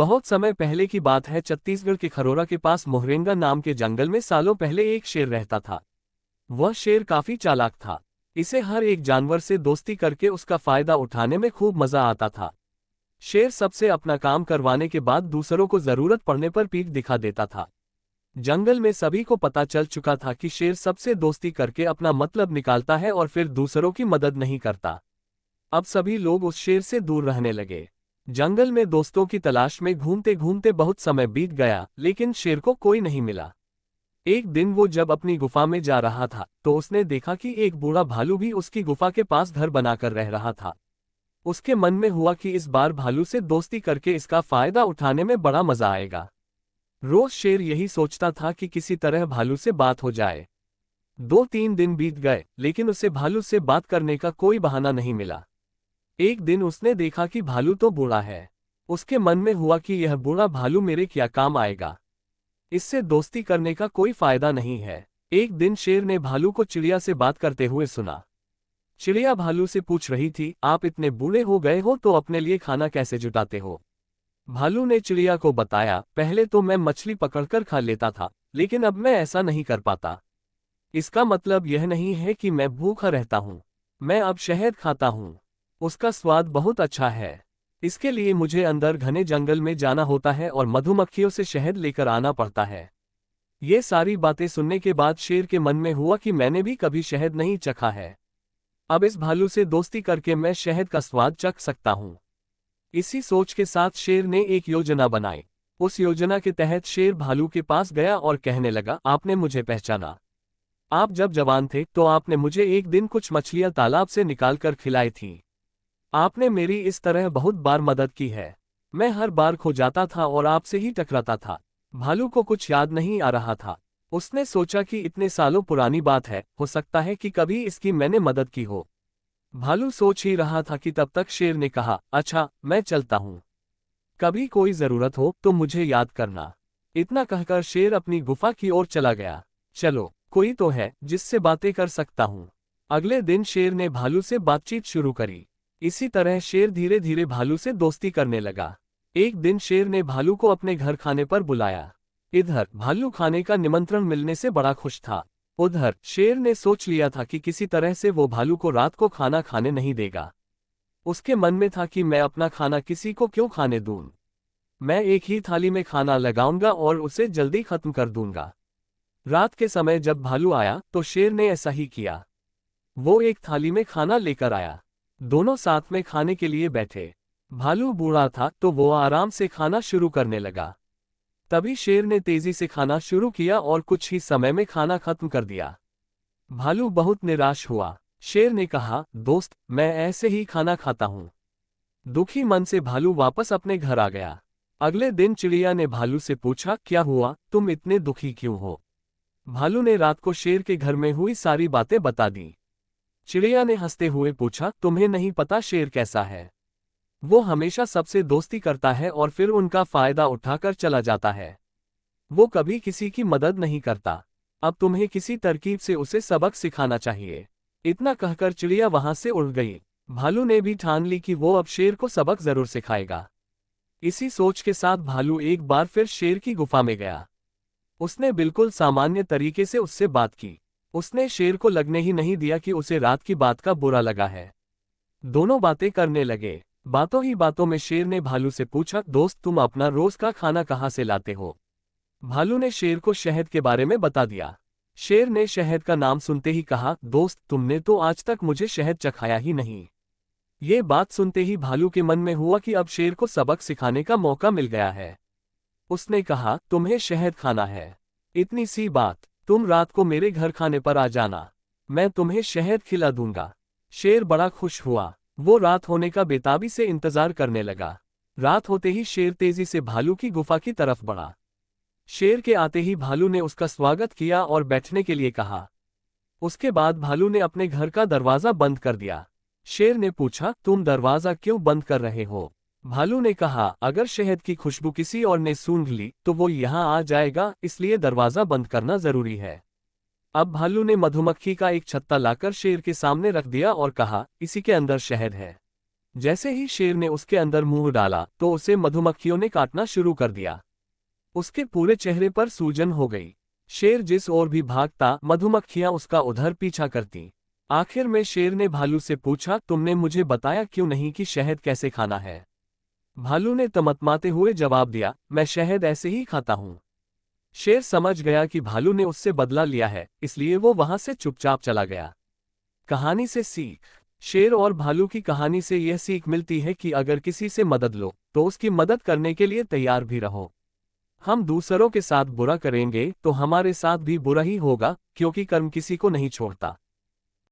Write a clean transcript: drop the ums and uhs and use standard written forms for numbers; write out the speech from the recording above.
बहुत समय पहले की बात है। छत्तीसगढ़ के खरोरा के पास मोहरेंगा नाम के जंगल में सालों पहले एक शेर रहता था। वह शेर काफी चालाक था। इसे हर एक जानवर से दोस्ती करके उसका फायदा उठाने में खूब मजा आता था। शेर सबसे अपना काम करवाने के बाद दूसरों को जरूरत पड़ने पर पीठ दिखा देता था। जंगल में सभी को पता चल चुका था कि शेर सबसे दोस्ती करके अपना मतलब निकालता है और फिर दूसरों की मदद नहीं करता। अब सभी लोग उस शेर से दूर रहने लगे। जंगल में दोस्तों की तलाश में घूमते घूमते बहुत समय बीत गया, लेकिन शेर को कोई नहीं मिला। एक दिन वो जब अपनी गुफा में जा रहा था तो उसने देखा कि एक बूढ़ा भालू भी उसकी गुफा के पास घर बनाकर रह रहा था। उसके मन में हुआ कि इस बार भालू से दोस्ती करके इसका फायदा उठाने में बड़ा मजा आएगा। रोज शेर यही सोचता था कि किसी तरह भालू से बात हो जाए। 2-3 दिन बीत गए, लेकिन उसे भालू से बात करने का कोई बहाना नहीं मिला। एक दिन उसने देखा कि भालू तो बूढ़ा है। उसके मन में हुआ कि यह बूढ़ा भालू मेरे क्या काम आएगा, इससे दोस्ती करने का कोई फायदा नहीं है। एक दिन शेर ने भालू को चिड़िया से बात करते हुए सुना। चिड़िया भालू से पूछ रही थी, आप इतने बूढ़े हो गए हो तो अपने लिए खाना कैसे जुटाते हो? भालू ने चिड़िया को बताया, पहले तो मैं मछली पकड़कर खा लेता था, लेकिन अब मैं ऐसा नहीं कर पाता। इसका मतलब यह नहीं है कि मैं भूखा रहता हूँ। मैं अब शहद खाता हूँ। उसका स्वाद बहुत अच्छा है। इसके लिए मुझे अंदर घने जंगल में जाना होता है और मधुमक्खियों से शहद लेकर आना पड़ता है। ये सारी बातें सुनने के बाद शेर के मन में हुआ कि मैंने भी कभी शहद नहीं चखा है। अब इस भालू से दोस्ती करके मैं शहद का स्वाद चख सकता हूँ। इसी सोच के साथ शेर ने एक योजना बनाई। उस योजना के तहत शेर भालू के पास गया और कहने लगा, आपने मुझे पहचाना। आप जब जवान थे तो आपने मुझे एक दिन कुछ मछलियां तालाब से निकालकर खिलाई थीं। आपने मेरी इस तरह बहुत बार मदद की है। मैं हर बार खो जाता था और आपसे ही टकराता था। भालू को कुछ याद नहीं आ रहा था। उसने सोचा कि इतने सालों पुरानी बात है, हो सकता है कि कभी इसकी मैंने मदद की हो। भालू सोच ही रहा था कि तब तक शेर ने कहा, अच्छा मैं चलता हूँ। कभी कोई जरूरत हो तो मुझे याद करना। इतना कहकर शेर अपनी गुफा की ओर चला गया। चलो, कोई तो है जिससे बातें कर सकता हूँ। अगले दिन शेर ने भालू से बातचीत शुरू करी। इसी तरह शेर धीरे धीरे भालू से दोस्ती करने लगा। एक दिन शेर ने भालू को अपने घर खाने पर बुलाया। इधर भालू खाने का निमंत्रण मिलने से बड़ा खुश था। उधर शेर ने सोच लिया था कि किसी तरह से वो भालू को रात को खाना खाने नहीं देगा। उसके मन में था कि मैं अपना खाना किसी को क्यों खाने दूं। मैं एक ही थाली में खाना लगाऊंगा और उसे जल्दी खत्म कर दूंगा। रात के समय जब भालू आया तो शेर ने ऐसा ही किया। वो एक थाली में खाना लेकर आया। दोनों साथ में खाने के लिए बैठे। भालू बूढ़ा था तो वो आराम से खाना शुरू करने लगा। तभी शेर ने तेजी से खाना शुरू किया और कुछ ही समय में खाना खत्म कर दिया। भालू बहुत निराश हुआ। शेर ने कहा, दोस्त, मैं ऐसे ही खाना खाता हूँ। दुखी मन से भालू वापस अपने घर आ गया। अगले दिन चिड़िया ने भालू से पूछा, क्या हुआ, तुम इतने दुखी क्यों हो? भालू ने रात को शेर के घर में हुई सारी बातें बता दी। चिड़िया ने हंसते हुए पूछा, तुम्हें नहीं पता शेर कैसा है? वो हमेशा सबसे दोस्ती करता है और फिर उनका फायदा उठाकर चला जाता है। वो कभी किसी की मदद नहीं करता। अब तुम्हें किसी तरकीब से उसे सबक सिखाना चाहिए। इतना कहकर चिड़िया वहां से उड़ गई। भालू ने भी ठान ली कि वो अब शेर को सबक जरूर सिखाएगा। इसी सोच के साथ भालू एक बार फिर शेर की गुफा में गया। उसने बिल्कुल सामान्य तरीके से उससे बात की। उसने शेर को लगने ही नहीं दिया कि उसे रात की बात का बुरा लगा है। दोनों बातें करने लगे। बातों ही बातों में शेर ने भालू से पूछा, दोस्त, तुम अपना रोज का खाना कहाँ से लाते हो? भालू ने शेर को शहद के बारे में बता दिया। शेर ने शहद का नाम सुनते ही कहा, दोस्त, तुमने तो आज तक मुझे शहद चखाया ही नहीं। ये बात सुनते ही भालू के मन में हुआ कि अब शेर को सबक सिखाने का मौका मिल गया है। उसने कहा, तुम्हें शहद खाना है? इतनी सी बात, तुम रात को मेरे घर खाने पर आ जाना, मैं तुम्हें शहद खिला दूंगा। शेर बड़ा खुश हुआ। वो रात होने का बेताबी से इंतजार करने लगा। रात होते ही शेर तेजी से भालू की गुफा की तरफ बढ़ा। शेर के आते ही भालू ने उसका स्वागत किया और बैठने के लिए कहा। उसके बाद भालू ने अपने घर का दरवाजा बंद कर दिया। शेर ने पूछा, तुम दरवाजा क्यों बंद कर रहे हो? भालू ने कहा, अगर शहद की खुशबू किसी और ने सूंघ ली तो वो यहाँ आ जाएगा, इसलिए दरवाजा बंद करना जरूरी है। अब भालू ने मधुमक्खी का एक छत्ता लाकर शेर के सामने रख दिया और कहा, इसी के अंदर शहद है। जैसे ही शेर ने उसके अंदर मुंह डाला तो उसे मधुमक्खियों ने काटना शुरू कर दिया। उसके पूरे चेहरे पर सूजन हो गई। शेर जिस ओर भी भागता मधुमक्खियां उसका उधर पीछा करती। आखिर में शेर ने भालू से पूछा, तुमने मुझे बताया क्यों नहीं कि शहद कैसे खाना है? भालू ने तमतमाते हुए जवाब दिया, मैं शहद ऐसे ही खाता हूं। शेर समझ गया कि भालू ने उससे बदला लिया है, इसलिए वो वहां से चुपचाप चला गया। कहानी से सीख। शेर और भालू की कहानी से यह सीख मिलती है कि अगर किसी से मदद लो तो उसकी मदद करने के लिए तैयार भी रहो। हम दूसरों के साथ बुरा करेंगे तो हमारे साथ भी बुरा ही होगा, क्योंकि कर्म किसी को नहीं छोड़ता।